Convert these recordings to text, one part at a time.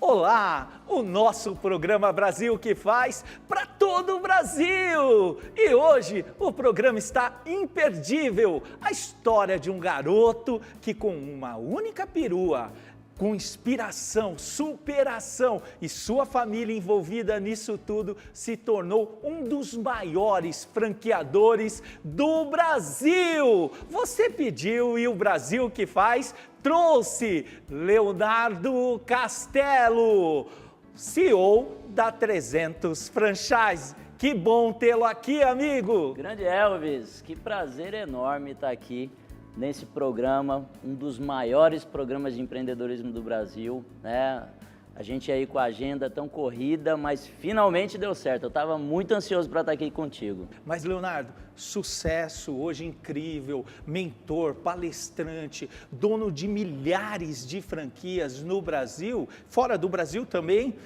Olá, o nosso programa Brasil que faz para todo o Brasil! E hoje o programa está imperdível, a história de um garoto que com uma única perua, com inspiração, superação e sua família envolvida nisso tudo, se tornou um dos maiores franqueadores do Brasil. Você pediu e o Brasil que faz trouxe Leonardo Castelo, CEO da 300 Franchise. Que bom tê-lo aqui, amigo! Grande Elvis, que prazer enorme estar aqui nesse programa, um dos maiores programas de empreendedorismo do Brasil, né? A gente aí com a agenda tão corrida, mas finalmente deu certo. Eu estava muito ansioso para estar aqui contigo. Mas, Leonardo, sucesso hoje incrível, mentor, palestrante, dono de milhares de franquias no Brasil, fora do Brasil também.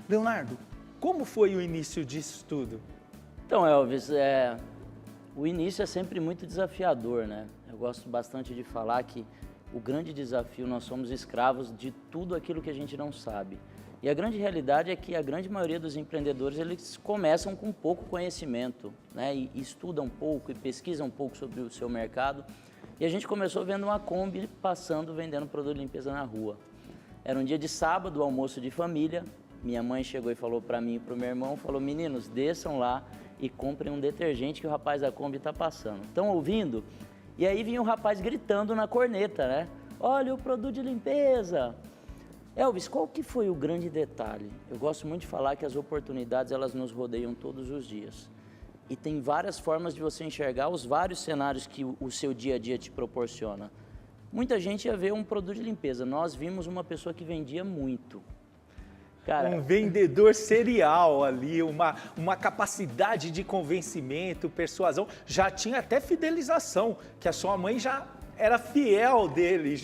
Leonardo, como foi o início disso tudo? Então, Elvis, o início é sempre muito desafiador, né? Eu gosto bastante de falar que o grande desafio, nós somos escravos de tudo aquilo que a gente não sabe. E a grande realidade é que a grande maioria dos empreendedores, eles começam com pouco conhecimento, né? E estudam pouco e pesquisam pouco sobre o seu mercado. E a gente começou vendo uma Kombi passando, vendendo produto de limpeza na rua. Era um dia de sábado, almoço de família. Minha mãe chegou e falou para mim e para o meu irmão, falou: meninos, desçam lá e comprem um detergente que o rapaz da Kombi está passando. Estão ouvindo? E aí vinha o rapaz gritando na corneta, né? Olha o produto de limpeza. Elvis, qual que foi o grande detalhe? Eu gosto muito de falar que as oportunidades, elas nos rodeiam todos os dias. E tem várias formas de você enxergar os vários cenários que o seu dia a dia te proporciona. Muita gente ia ver um produto de limpeza. Nós vimos uma pessoa que vendia muito. Cara, um vendedor serial ali, uma capacidade de convencimento, persuasão, já tinha até fidelização, que a sua mãe já era fiel dele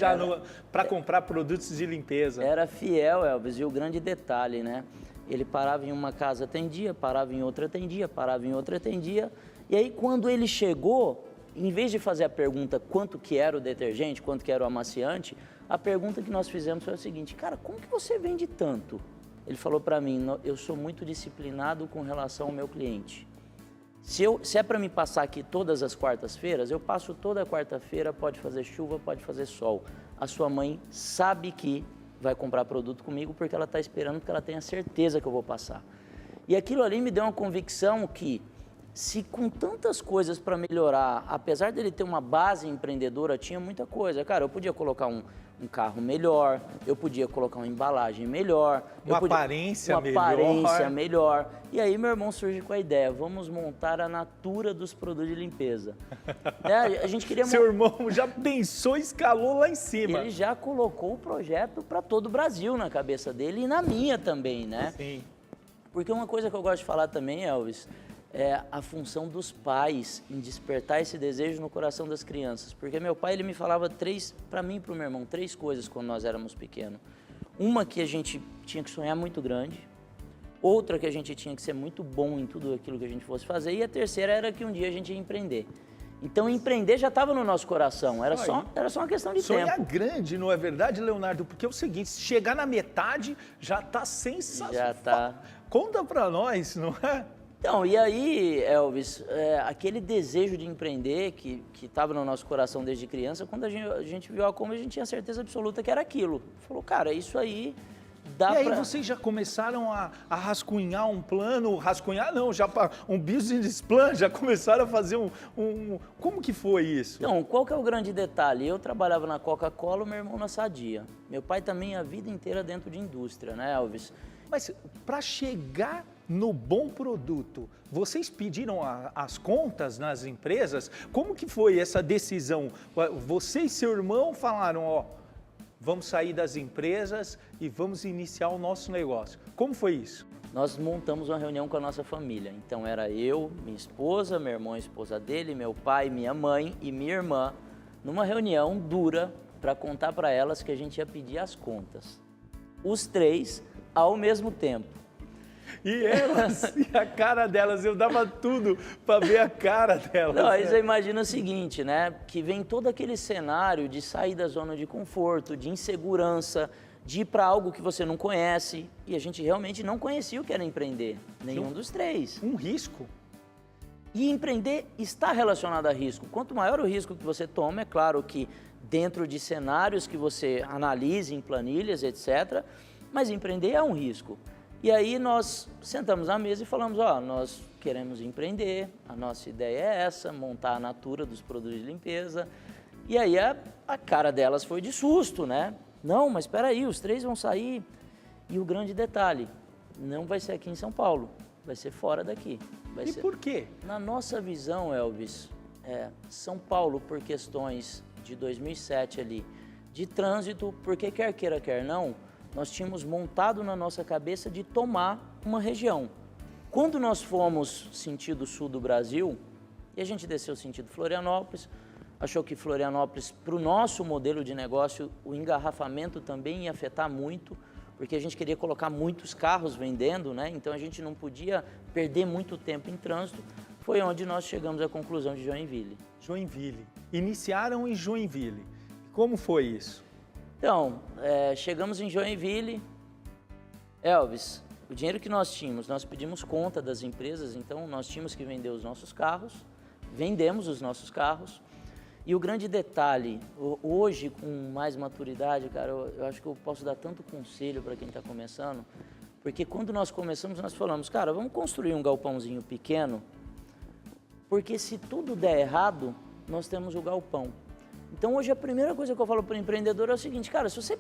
para comprar produtos de limpeza. Era fiel, Elvis, e o grande detalhe, né? Ele parava em uma casa, atendia, parava em outra, atendia, parava em outra, atendia. E aí, quando ele chegou, em vez de fazer a pergunta quanto que era o detergente, quanto que era o amaciante, a pergunta que nós fizemos foi o seguinte: cara, como que você vende tanto? Ele falou para mim: eu sou muito disciplinado com relação ao meu cliente. Se é para me passar aqui todas as quartas-feiras, eu passo toda quarta-feira, pode fazer chuva, pode fazer sol. A sua mãe sabe que vai comprar produto comigo porque ela está esperando, porque ela tem a certeza que eu vou passar. E aquilo ali me deu uma convicção que, se com tantas coisas para melhorar, apesar dele ter uma base empreendedora, tinha muita coisa. Cara, eu podia colocar um carro melhor, eu podia colocar uma embalagem melhor, uma aparência melhor. E aí meu irmão surge com a ideia: vamos montar a Natura dos produtos de limpeza. A gente queria Seu irmão já pensou, escalou lá em cima. Ele já colocou o projeto para todo o Brasil na cabeça dele e na minha também, né? Sim. Porque uma coisa que eu gosto de falar também, Elvis, é a função dos pais em despertar esse desejo no coração das crianças. Porque meu pai, ele me falava para mim e para o meu irmão, três coisas quando nós éramos pequenos. Uma, que a gente tinha que sonhar muito grande. Outra, que a gente tinha que ser muito bom em tudo aquilo que a gente fosse fazer. E a terceira era que um dia a gente ia empreender. Então, empreender já estava no nosso coração, era só uma questão de tempo. Sonhar grande, não é verdade, Leonardo? Porque é o seguinte, se chegar na metade, já está sensacional. Já está. Conta para nós, não é? Então, e aí, Elvis, aquele desejo de empreender que estava no nosso coração desde criança, quando a gente viu a Kombi, a gente tinha certeza absoluta que era aquilo. Falou: cara, isso aí dá pra... E aí vocês já começaram a rascunhar um plano, um business plan, já começaram a fazer Como que foi isso? Então, qual que é o grande detalhe? Eu trabalhava na Coca-Cola, meu irmão na Sadia. Meu pai também a vida inteira dentro de indústria, né, Elvis? Mas para chegar no bom produto, vocês pediram as contas nas empresas? Como que foi essa decisão? Você e seu irmão falaram: vamos sair das empresas e vamos iniciar o nosso negócio. Como foi isso? Nós montamos uma reunião com a nossa família. Então era eu, minha esposa, meu irmão, a esposa dele, meu pai, minha mãe e minha irmã, numa reunião dura para contar para elas que a gente ia pedir as contas. Os três ao mesmo tempo. E elas, e a cara delas, eu dava tudo para ver a cara delas. Não, aí você imagina o seguinte, né? Que vem todo aquele cenário de sair da zona de conforto, de insegurança, de ir para algo que você não conhece. E a gente realmente não conhecia o que era empreender, nenhum dos três. Um risco. E empreender está relacionado a risco. Quanto maior o risco que você toma, é claro que dentro de cenários que você analise em planilhas, etc., mas empreender é um risco. E aí nós sentamos na mesa e falamos, nós queremos empreender, a nossa ideia é essa, montar a Natura dos produtos de limpeza. E aí a cara delas foi de susto, né? Não, mas espera aí, os três vão sair. E o grande detalhe, não vai ser aqui em São Paulo, vai ser fora daqui. E por quê? Na nossa visão, Elvis, São Paulo, por questões de 2007 ali, de trânsito, porque quer queira, quer não, nós tínhamos montado na nossa cabeça de tomar uma região. Quando nós fomos sentido sul do Brasil, e a gente desceu sentido Florianópolis, achou que Florianópolis, para o nosso modelo de negócio, o engarrafamento também ia afetar muito, porque a gente queria colocar muitos carros vendendo, né? Então a gente não podia perder muito tempo em trânsito. Foi onde nós chegamos à conclusão de Joinville. Joinville. Iniciaram em Joinville. Como foi isso? Então, chegamos em Joinville. Elvis, o dinheiro que nós tínhamos, nós pedimos conta das empresas, então nós tínhamos que vender os nossos carros, vendemos os nossos carros. E o grande detalhe, hoje com mais maturidade, cara, eu acho que eu posso dar tanto conselho para quem está começando, porque quando nós começamos, nós falamos, cara, vamos construir um galpãozinho pequeno, porque se tudo der errado, nós temos o galpão. Então hoje a primeira coisa que eu falo para o empreendedor é o seguinte, cara, se você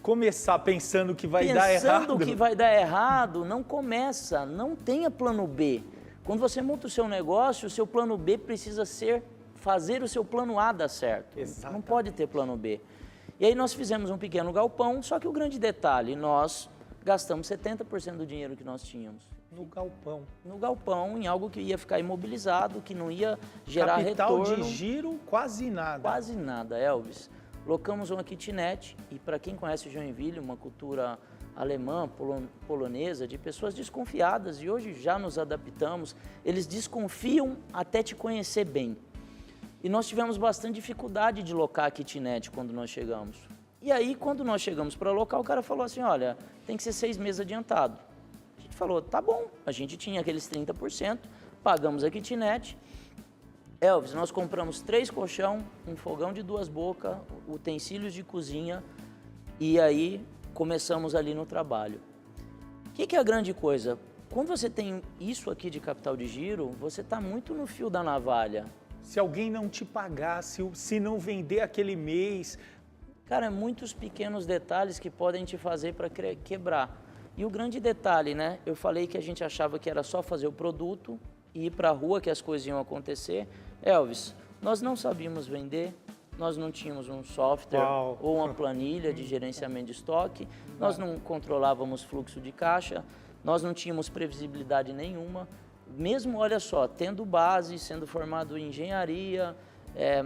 começar pensando que vai dar errado. Pensando que vai dar errado, não começa, não tenha plano B. Quando você monta o seu negócio, o seu plano B precisa ser fazer o seu plano A dar certo. Exatamente. Não pode ter plano B. E aí nós fizemos um pequeno galpão, só que o grande detalhe, nós gastamos 70% do dinheiro que nós tínhamos. No galpão. No galpão, em algo que ia ficar imobilizado, que não ia gerar Capital retorno. de giro, quase nada. Quase nada, Elvis. Locamos uma kitnet e para quem conhece Joinville, uma cultura alemã, polonesa, de pessoas desconfiadas e hoje já nos adaptamos, eles desconfiam até te conhecer bem. E nós tivemos bastante dificuldade de locar a kitnet quando nós chegamos. E aí, quando nós chegamos para locar, o cara falou assim, olha, tem que ser 6 meses adiantado. A gente falou, tá bom, a gente tinha aqueles 30%, pagamos a kitnet. Elvis, nós compramos 3 colchão, um fogão de 2 bocas, utensílios de cozinha e aí começamos ali no trabalho. O que é a grande coisa? Quando você tem isso aqui de capital de giro, você está muito no fio da navalha. Se alguém não te pagar, se não vender aquele mês... Cara, muitos pequenos detalhes que podem te fazer para quebrar. E o grande detalhe, né? Eu falei que a gente achava que era só fazer o produto e ir para a rua que as coisas iam acontecer. Elvis, nós não sabíamos vender, nós não tínhamos um software ou uma planilha de gerenciamento de estoque, nós não controlávamos fluxo de caixa, nós não tínhamos previsibilidade nenhuma. Mesmo, olha só, tendo base, sendo formado em engenharia,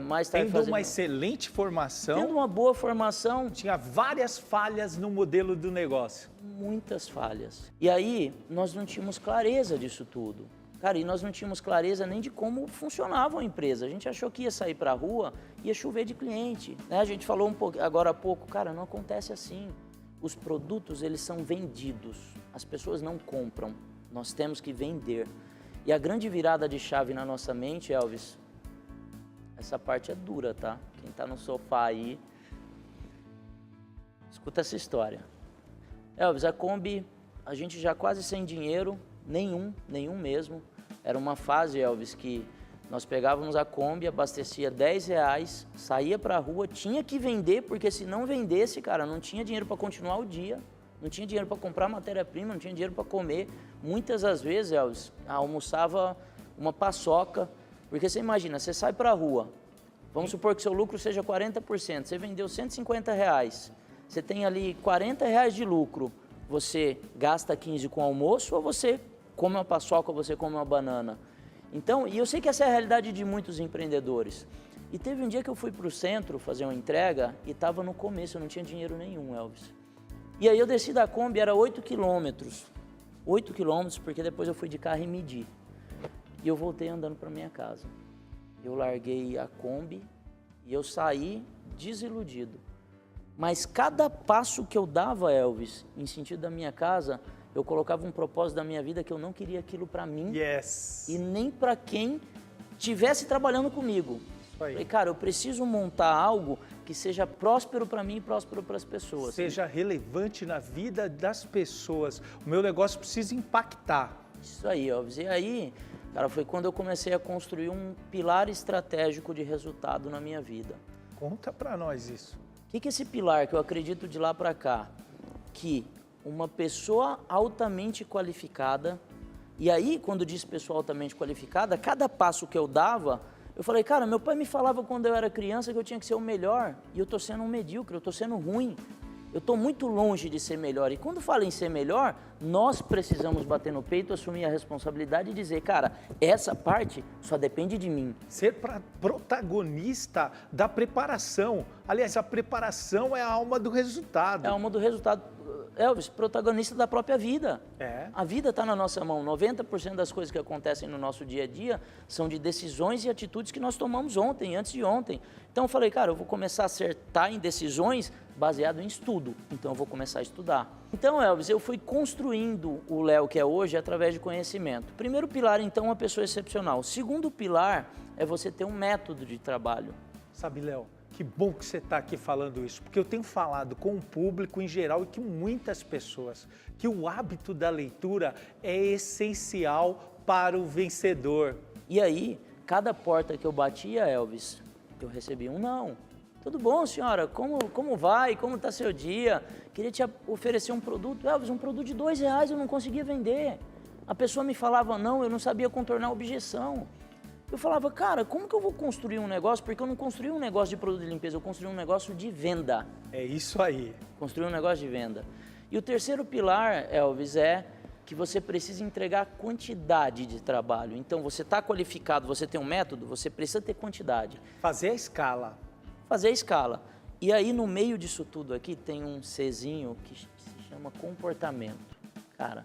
mais tarde tendo uma excelente formação. Tendo uma boa formação. Tinha várias falhas no modelo do negócio. Muitas falhas. E aí, nós não tínhamos clareza disso tudo. Cara, e nós não tínhamos clareza nem de como funcionava a empresa. A gente achou que ia sair para a rua, ia chover de cliente. Né? A gente falou agora há pouco, cara, não acontece assim. Os produtos, eles são vendidos. As pessoas não compram. Nós temos que vender. E a grande virada de chave na nossa mente, Elvis, essa parte é dura, tá? Quem está no sofá aí, escuta essa história. Elvis, a Kombi, a gente já quase sem dinheiro, nenhum mesmo. Era uma fase, Elvis, que nós pegávamos a Kombi, abastecia R$10, saía para a rua, tinha que vender, porque se não vendesse, cara, não tinha dinheiro para continuar o dia, não tinha dinheiro para comprar matéria-prima, não tinha dinheiro para comer. Muitas das vezes, Elvis, almoçava uma paçoca, porque você imagina, você sai para a rua, vamos supor que seu lucro seja 40%, você vendeu R$150, você tem ali R$40 de lucro, você gasta 15 com almoço ou você come uma paçoca ou você come uma banana? Então, e eu sei que essa é a realidade de muitos empreendedores. E teve um dia que eu fui para o centro fazer uma entrega e estava no começo, eu não tinha dinheiro nenhum, Elvis. E aí eu desci da Kombi, era 8 quilômetros. 8 quilômetros, porque depois eu fui de carro e medi. E eu voltei andando para minha casa. Eu larguei a Kombi e eu saí desiludido. Mas cada passo que eu dava, Elvis, em sentido da minha casa, eu colocava um propósito da minha vida que eu não queria aquilo para mim e nem para quem estivesse trabalhando comigo. Falei, cara, eu preciso montar algo que seja próspero para mim e próspero para as pessoas. Seja relevante na vida das pessoas. O meu negócio precisa impactar. Isso aí, Elvis. E aí, cara, foi quando eu comecei a construir um pilar estratégico de resultado na minha vida. Conta para nós isso. O que é esse pilar que eu acredito de lá para cá? Que uma pessoa altamente qualificada, e aí, quando diz pessoa altamente qualificada, cada passo que eu dava, eu falei, cara, meu pai me falava quando eu era criança que eu tinha que ser o melhor, e eu estou sendo um medíocre, eu estou sendo ruim. Eu estou muito longe de ser melhor. E quando fala em ser melhor, nós precisamos bater no peito, assumir a responsabilidade e dizer, cara, essa parte só depende de mim. Ser protagonista da preparação. Aliás, a preparação é a alma do resultado. É a alma do resultado. Elvis, protagonista da própria vida. A vida está na nossa mão. 90% das coisas que acontecem no nosso dia a dia são de decisões e atitudes que nós tomamos ontem, antes de ontem. Então eu falei, cara, eu vou começar a acertar em decisões baseado em estudo. Então eu vou começar a estudar. Então, Elvis, eu fui construindo o Léo que é hoje através de conhecimento. Primeiro pilar, então, uma pessoa excepcional. Segundo pilar é você ter um método de trabalho. Sabe, Léo? Que bom que você está aqui falando isso, porque eu tenho falado com o público em geral e com muitas pessoas que o hábito da leitura é essencial para o vencedor. E aí, cada porta que eu batia, Elvis, eu recebia um não. Tudo bom, senhora? Como vai? Como está seu dia? Queria te oferecer um produto. Elvis, um produto de R$2 eu não conseguia vender. A pessoa me falava não, eu não sabia contornar a objeção. Eu falava, cara, como que eu vou construir um negócio? Porque eu não construí um negócio de produto de limpeza, eu construí um negócio de venda. É isso aí. Construir um negócio de venda. E o terceiro pilar, Elvis, é que você precisa entregar quantidade de trabalho. Então, você está qualificado, você tem um método, você precisa ter quantidade. Fazer a escala. Fazer a escala. E aí, no meio disso tudo aqui, tem um Czinho que se chama comportamento. Cara,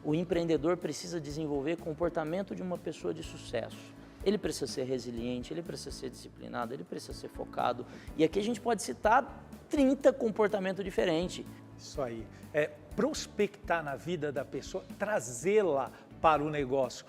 o empreendedor precisa desenvolver comportamento de uma pessoa de sucesso. Ele precisa ser resiliente, ele precisa ser disciplinado, ele precisa ser focado. E aqui a gente pode citar 30 comportamentos diferentes. Isso aí. É prospectar na vida da pessoa, trazê-la para o negócio,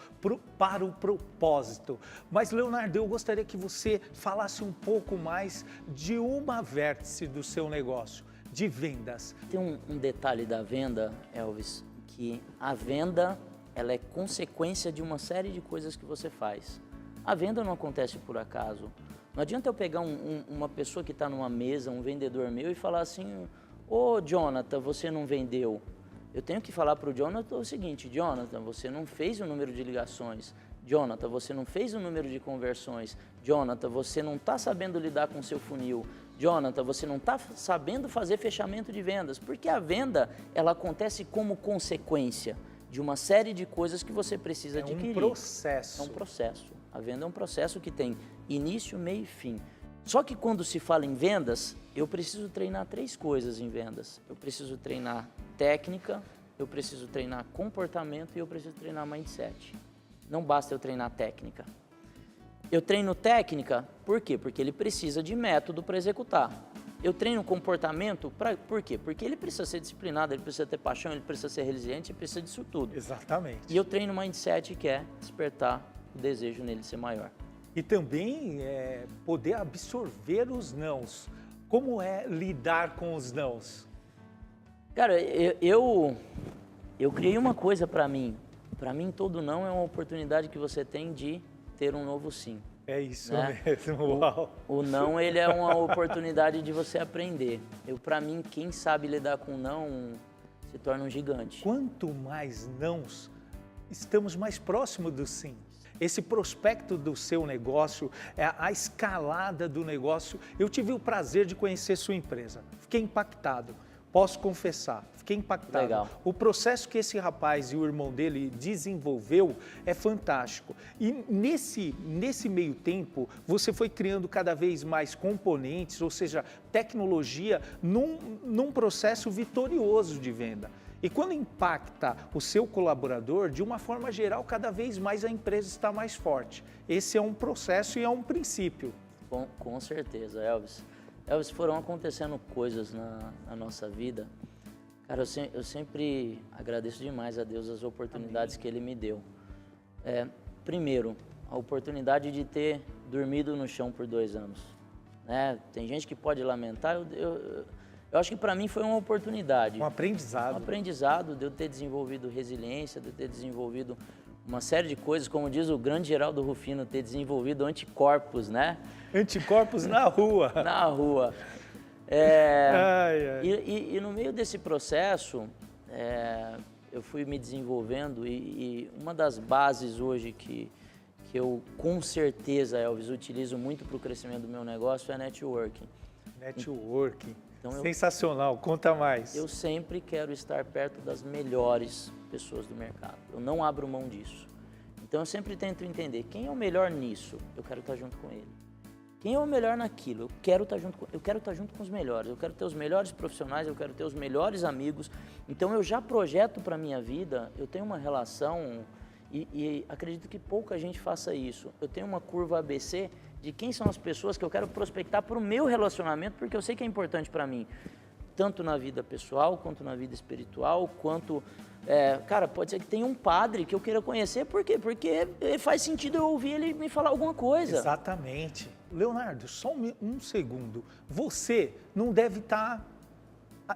para o propósito. Mas, Leonardo, eu gostaria que você falasse um pouco mais de uma vértice do seu negócio, de vendas. Tem um detalhe da venda, Elvis, que a venda ela é consequência de uma série de coisas que você faz. A venda não acontece por acaso. Não adianta eu pegar uma pessoa que está numa mesa, um vendedor meu, e falar assim, ô Jonathan, você não vendeu. Eu tenho que falar para o Jonathan o seguinte, Jonathan, você não fez o número de ligações. Jonathan, você não fez o número de conversões. Jonathan, você não está sabendo lidar com o seu funil. Jonathan, você não está sabendo fazer fechamento de vendas. Porque a venda, ela acontece como consequência de uma série de coisas que você precisa adquirir. É um processo. É um processo. A venda é um processo que tem início, meio e fim. Só que quando se fala em vendas, eu preciso treinar 3 coisas em vendas. Eu preciso treinar técnica, eu preciso treinar comportamento e eu preciso treinar mindset. Não basta eu treinar técnica. Eu treino técnica, por quê? Porque ele precisa de método para executar. Eu treino comportamento, por quê? Porque ele precisa ser disciplinado, ele precisa ter paixão, ele precisa ser resiliente, ele precisa disso tudo. Exatamente. E eu treino mindset, que é despertar o desejo nele ser maior. E também poder absorver os nãos. Como é lidar com os nãos? Cara, eu criei uma coisa para mim. Para mim, todo não é uma oportunidade que você tem de ter um novo sim. É isso né? mesmo, uau. O não, ele é uma oportunidade de você aprender. Para mim, quem sabe lidar com não se torna um gigante. Quanto mais nãos, estamos mais próximos do sim. Esse prospecto do seu negócio, a escalada do negócio. Eu tive o prazer de conhecer sua empresa. Fiquei impactado. Posso confessar, fiquei impactado. Legal. O processo que esse rapaz e o irmão dele desenvolveu é fantástico. E nesse meio tempo, você foi criando cada vez mais componentes, ou seja, tecnologia, num processo vitorioso de venda. E quando impacta o seu colaborador, de uma forma geral, cada vez mais a empresa está mais forte. Esse é um processo e é um princípio. Com certeza, Elvis. Elvis, foram acontecendo coisas na nossa vida. Cara, eu sempre agradeço demais a Deus as oportunidades que Ele me deu. Primeiro, a oportunidade de ter dormido no chão por 2 anos. Né? Tem gente que pode lamentar, eu acho que para mim foi uma oportunidade. Um aprendizado. Um aprendizado de eu ter desenvolvido resiliência, de eu ter desenvolvido uma série de coisas, como diz o grande Geraldo Rufino, ter desenvolvido anticorpos, né? Anticorpos na rua. Na rua. Ai, ai. E no meio desse processo, eu fui me desenvolvendo e uma das bases hoje que eu, com certeza, Elvis, utilizo muito para o crescimento do meu negócio é networking. Networking. Então, sensacional, conta mais. Eu sempre quero estar perto das melhores pessoas do mercado. Eu não abro mão disso. Então eu sempre tento entender quem é o melhor nisso, eu quero estar junto com ele. Quem é o melhor naquilo, eu quero estar junto com os melhores. Eu quero ter os melhores profissionais, eu quero ter os melhores amigos. Então eu já projeto para a minha vida, eu tenho uma relação e acredito que pouca gente faça isso. Eu tenho uma curva ABC de quem são as pessoas que eu quero prospectar para o meu relacionamento, porque eu sei que é importante para mim, tanto na vida pessoal, quanto na vida espiritual, quanto... cara, pode ser que tenha um padre que eu queira conhecer, por quê? Porque faz sentido eu ouvir ele me falar alguma coisa. Exatamente. Leonardo, só um segundo. Você não deve estar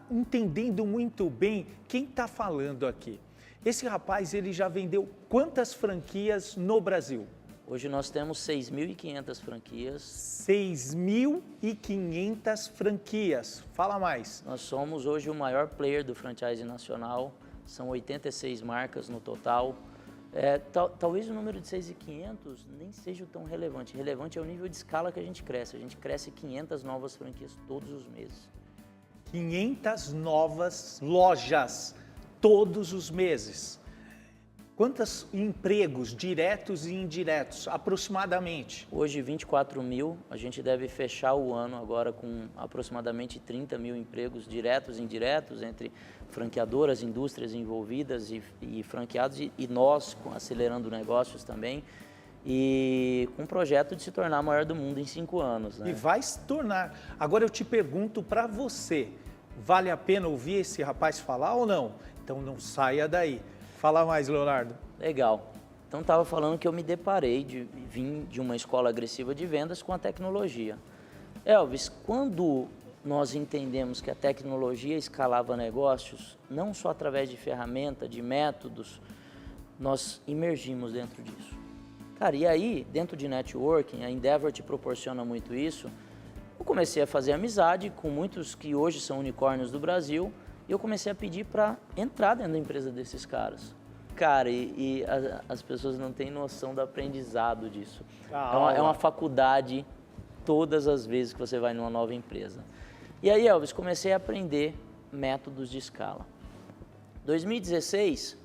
entendendo muito bem quem está falando aqui. Esse rapaz, ele já vendeu quantas franquias no Brasil? Hoje nós temos 6.500 franquias. 6.500 franquias. Fala mais. Nós somos hoje o maior player do franchise nacional. São 86 marcas no total. Talvez o número de 6.500 nem seja tão relevante. Relevante é o nível de escala que a gente cresce. A gente cresce 500 novas franquias todos os meses. 500 novas lojas todos os meses. Quantos empregos diretos e indiretos, aproximadamente? Hoje, 24 mil. A gente deve fechar o ano agora com aproximadamente 30 mil empregos diretos e indiretos entre franqueadoras, indústrias envolvidas e franqueados e nós acelerando negócios também. E com um projeto de se tornar a maior do mundo em 5 anos. Né? E vai se tornar. Agora eu te pergunto para você, vale a pena ouvir esse rapaz falar ou não? Então não saia daí. Fala mais, Leonardo. Legal. Então, estava falando que eu me deparei vim de uma escola agressiva de vendas com a tecnologia. Elvis, quando nós entendemos que a tecnologia escalava negócios, não só através de ferramenta, de métodos, nós imergimos dentro disso. Cara, e aí, dentro de networking, a Endeavor te proporciona muito isso, eu comecei a fazer amizade com muitos que hoje são unicórnios do Brasil, e eu comecei a pedir para entrar dentro da empresa desses caras. Cara, as pessoas não têm noção do aprendizado disso. É uma faculdade todas as vezes que você vai numa nova empresa. E aí, Elvis, comecei a aprender métodos de escala. 2016,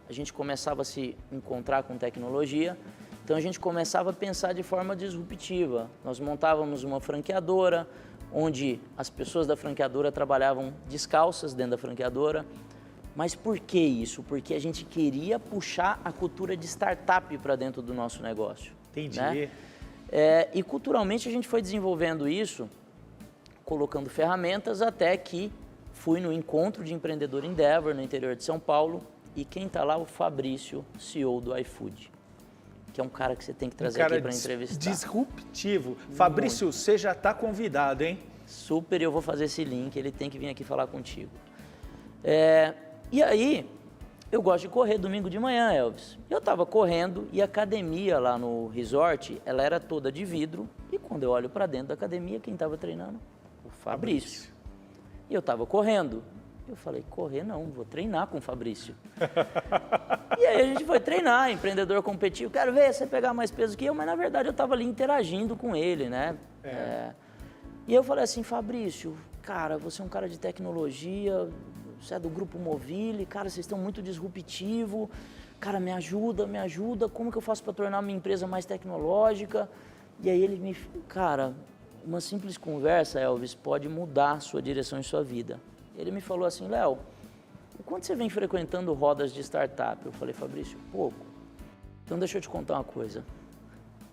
a gente começava a se encontrar com tecnologia, então a gente começava a pensar de forma disruptiva. Nós montávamos uma franqueadora, onde as pessoas da franqueadora trabalhavam descalças dentro da franqueadora. Mas por que isso? Porque a gente queria puxar a cultura de startup para dentro do nosso negócio. Entendi. Né? E culturalmente a gente foi desenvolvendo isso, colocando ferramentas até que fui no encontro de empreendedor Endeavor no interior de São Paulo e quem está lá? O Fabrício, CEO do iFood. Que é um cara que você tem que trazer aqui para entrevistar. Disruptivo. Fabrício, você já está convidado, hein? Super, eu vou fazer esse link, ele tem que vir aqui falar contigo. E aí, eu gosto de correr domingo de manhã, Elvis. Eu estava correndo e a academia lá no resort, ela era toda de vidro. E quando eu olho para dentro da academia, quem estava treinando? O Fabrício. E eu estava correndo. Eu falei, correr não, vou treinar com o Fabrício. E aí a gente foi treinar, empreendedor competitivo, quero ver você pegar mais peso que eu, mas na verdade eu estava ali interagindo com ele, né? E eu falei assim, Fabrício, cara, você é um cara de tecnologia, você é do Grupo Movile, cara, vocês estão muito disruptivo, cara, me ajuda, como que eu faço para tornar minha empresa mais tecnológica? E aí cara, uma simples conversa, Elvis, pode mudar a sua direção em sua vida. Ele me falou assim, Léo, o quanto você vem frequentando rodas de startup? Eu falei, Fabrício, pouco. Então deixa eu te contar uma coisa.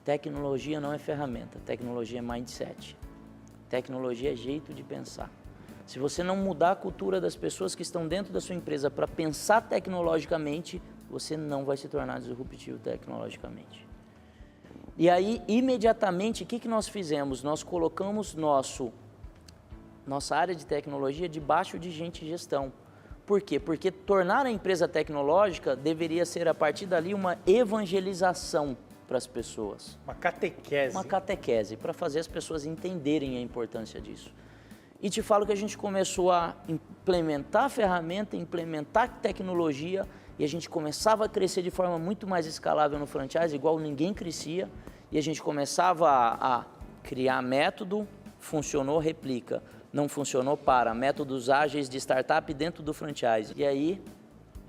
Tecnologia não é ferramenta, tecnologia é mindset. Tecnologia é jeito de pensar. Se você não mudar a cultura das pessoas que estão dentro da sua empresa para pensar tecnologicamente, você não vai se tornar disruptivo tecnologicamente. E aí, imediatamente, o que nós fizemos? Nós colocamos nossa área de tecnologia debaixo de gente de gestão. Por quê? Porque tornar a empresa tecnológica deveria ser, a partir dali, uma evangelização para as pessoas. Uma catequese. Uma catequese, para fazer as pessoas entenderem a importância disso. E te falo que a gente começou a implementar ferramenta, implementar tecnologia, e a gente começava a crescer de forma muito mais escalável no franchise, igual ninguém crescia, e a gente começava a criar método, funcionou, replica, não funcionou, para, métodos ágeis de startup dentro do franchise. E aí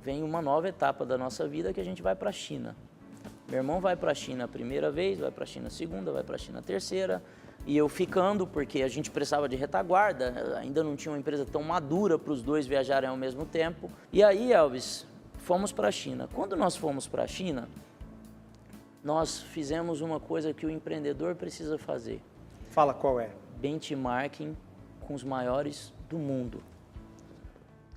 vem uma nova etapa da nossa vida que a gente vai para a China. Meu irmão vai para a China a primeira vez, vai para a China a segunda, vai para a China a terceira, e eu ficando, porque a gente precisava de retaguarda, ainda não tinha uma empresa tão madura para os dois viajarem ao mesmo tempo. E aí, Elvis, fomos para a China. Quando nós fomos para a China, nós fizemos uma coisa que o empreendedor precisa fazer. Fala qual é. Benchmarking com os maiores do mundo.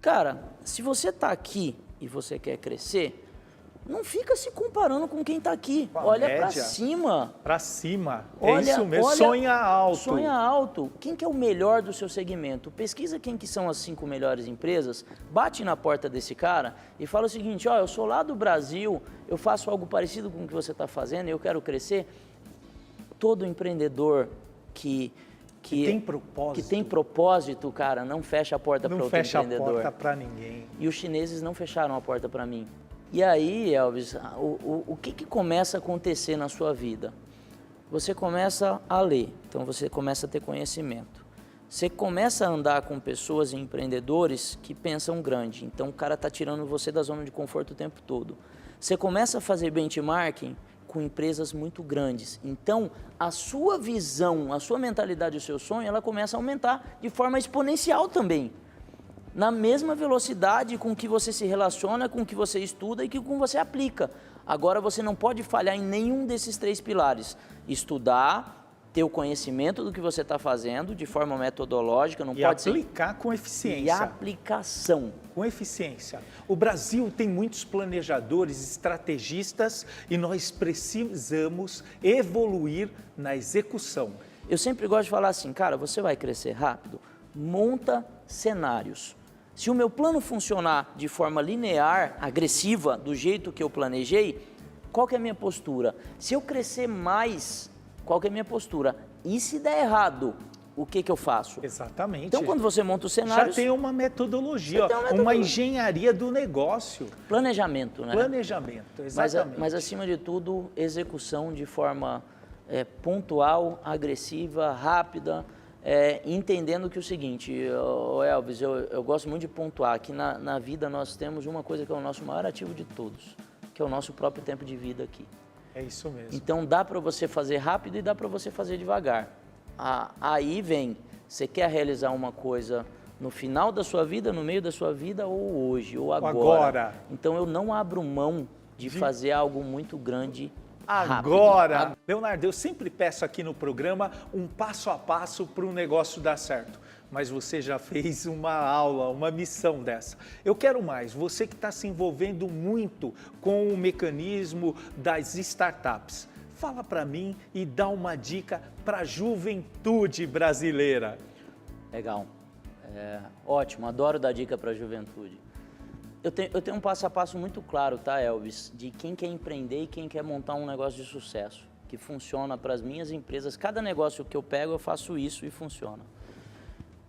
Cara, se você está aqui e você quer crescer, não fica se comparando com quem está aqui. Olha para cima. Para cima. Olha, é isso mesmo. olha, sonha alto. Sonha alto. Quem que é o melhor do seu segmento? Pesquisa quem que são as 5 melhores empresas, bate na porta desse cara e fala o seguinte, ó, eu sou lá do Brasil, eu faço algo parecido com o que você está fazendo e eu quero crescer. Todo empreendedor que tem propósito, cara, não fecha a porta para outro empreendedor. Não fecha a porta para ninguém. E os chineses não fecharam a porta para mim. E aí, Elvis, o que começa a acontecer na sua vida? Você começa a ler, então você começa a ter conhecimento. Você começa a andar com pessoas e empreendedores que pensam grande, então o cara está tirando você da zona de conforto o tempo todo. Você começa a fazer benchmarking com empresas muito grandes, então a sua visão, a sua mentalidade, o seu sonho, ela começa a aumentar de forma exponencial também. Na mesma velocidade com que você se relaciona, com que você estuda e com que você aplica. Agora você não pode falhar em nenhum desses 3 pilares. Estudar, ter o conhecimento do que você está fazendo de forma metodológica, não pode ser... E aplicar com eficiência. E aplicação. Com eficiência. O Brasil tem muitos planejadores, estrategistas e nós precisamos evoluir na execução. Eu sempre gosto de falar assim, cara, você vai crescer rápido, monta cenários. Se o meu plano funcionar de forma linear, agressiva, do jeito que eu planejei, qual que é a minha postura? Se eu crescer mais, qual que é a minha postura? E se der errado, o que eu faço? Exatamente. Então, quando você monta os cenários... Já tem uma metodologia, uma engenharia do negócio. Planejamento, né? Planejamento, exatamente. Mas acima de tudo, execução de forma pontual, agressiva, rápida, entendendo que o seguinte, Elvis, eu gosto muito de pontuar que na vida nós temos uma coisa que é o nosso maior ativo de todos, que é o nosso próprio tempo de vida aqui. É isso mesmo. Então dá para você fazer rápido e dá para você fazer devagar. Aí vem, você quer realizar uma coisa no final da sua vida, no meio da sua vida ou hoje, ou agora. Então eu não abro mão de fazer algo muito grande agora. Rápido. Leonardo, eu sempre peço aqui no programa um passo a passo para o negócio dar certo. Mas você já fez uma aula, uma missão dessa. Eu quero mais, você que está se envolvendo muito com o mecanismo das startups. Fala para mim e dá uma dica para a juventude brasileira. Legal. Ótimo, adoro dar dica para a juventude. Eu tenho um passo a passo muito claro, tá, Elvis? De quem quer empreender e quem quer montar um negócio de sucesso, que funciona para as minhas empresas. Cada negócio que eu pego, eu faço isso e funciona.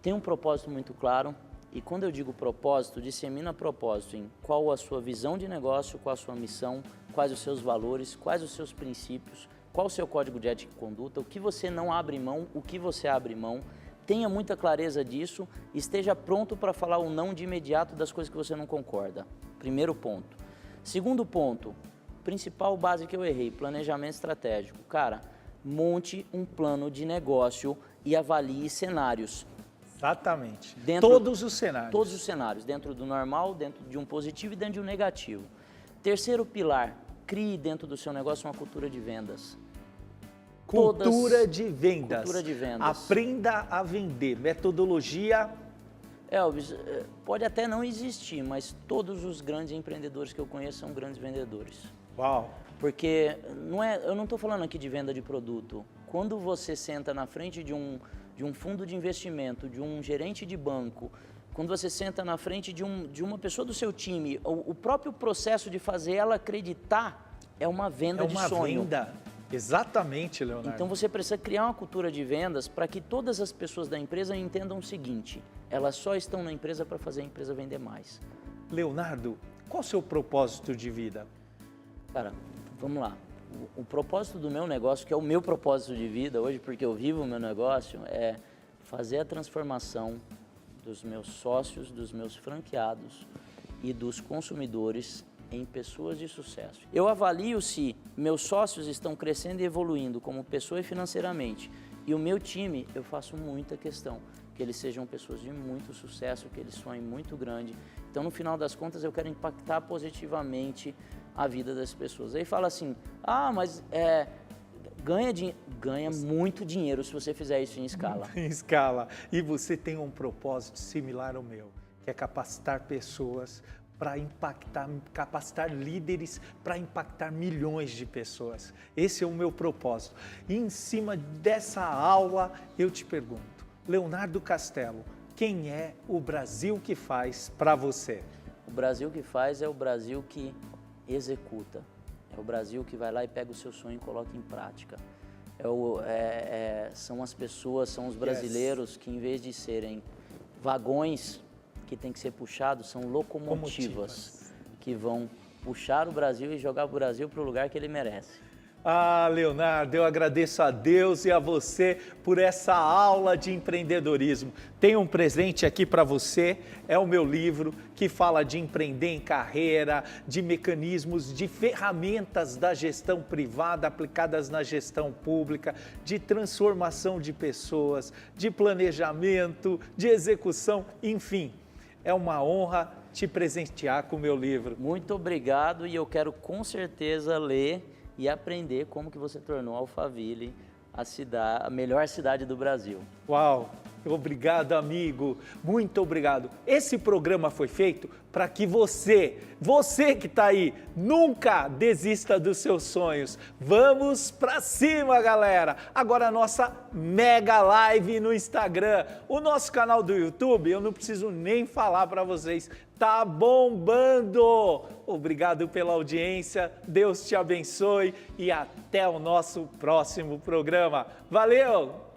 Tem um propósito muito claro, e quando eu digo propósito, dissemina propósito em qual a sua visão de negócio, qual a sua missão, quais os seus valores, quais os seus princípios, qual o seu código de ética e conduta, o que você não abre mão, o que você abre mão. Tenha muita clareza disso, esteja pronto para falar o não de imediato das coisas que você não concorda. Primeiro ponto. Segundo ponto, principal base que eu errei, planejamento estratégico. Cara, monte um plano de negócio e avalie cenários. Exatamente. Todos os cenários. Todos os cenários, dentro do normal, dentro de um positivo e dentro de um negativo. Terceiro pilar, crie dentro do seu negócio uma cultura de vendas. Cultura de vendas. Cultura de vendas. Aprenda a vender. Metodologia. Elvis, pode até não existir, mas todos os grandes empreendedores que eu conheço são grandes vendedores. Uau! Porque eu não estou falando aqui de venda de produto. Quando você senta na frente de um fundo de investimento, de um gerente de banco, quando você senta na frente de uma pessoa do seu time, o próprio processo de fazer ela acreditar é uma venda de sonho. É uma venda. Exatamente, Leonardo. Então você precisa criar uma cultura de vendas para que todas as pessoas da empresa entendam o seguinte: elas só estão na empresa para fazer a empresa vender mais. Leonardo, qual o seu propósito de vida? Cara, vamos lá. O propósito do meu negócio, que é o meu propósito de vida hoje, porque eu vivo o meu negócio, é fazer a transformação dos meus sócios, dos meus franqueados e dos consumidores em pessoas de sucesso. Eu avalio se meus sócios estão crescendo e evoluindo como pessoa e financeiramente, e o meu time, eu faço muita questão que eles sejam pessoas de muito sucesso, que eles sonhem muito grande. Então, no final das contas, eu quero impactar positivamente a vida das pessoas. Aí fala assim, mas ganha muito dinheiro se você fizer isso em escala. Em escala. E você tem um propósito similar ao meu, que é capacitar pessoas para impactar, capacitar líderes para impactar milhões de pessoas. Esse é o meu propósito. E em cima dessa aula, eu te pergunto, Leonardo Castelo, quem é o Brasil que faz para você? O Brasil que faz é o Brasil que executa. É o Brasil que vai lá e pega o seu sonho e coloca em prática. São as pessoas, são os brasileiros que, em vez de serem vagões que tem que ser puxados, são locomotivas que vão puxar o Brasil e jogar o Brasil para o lugar que ele merece. Leonardo, eu agradeço a Deus e a você por essa aula de empreendedorismo. Tem um presente aqui para você, é o meu livro que fala de empreender em carreira, de mecanismos, de ferramentas da gestão privada aplicadas na gestão pública, de transformação de pessoas, de planejamento, de execução, enfim. É uma honra te presentear com o meu livro. Muito obrigado e eu quero com certeza ler e aprender como que você tornou Alphaville a melhor cidade do Brasil. Uau! Obrigado, amigo. Muito obrigado. Esse programa foi feito para que você que está aí, nunca desista dos seus sonhos. Vamos para cima, galera. Agora a nossa mega live no Instagram. O nosso canal do YouTube, eu não preciso nem falar para vocês, tá bombando. Obrigado pela audiência. Deus te abençoe e até o nosso próximo programa. Valeu!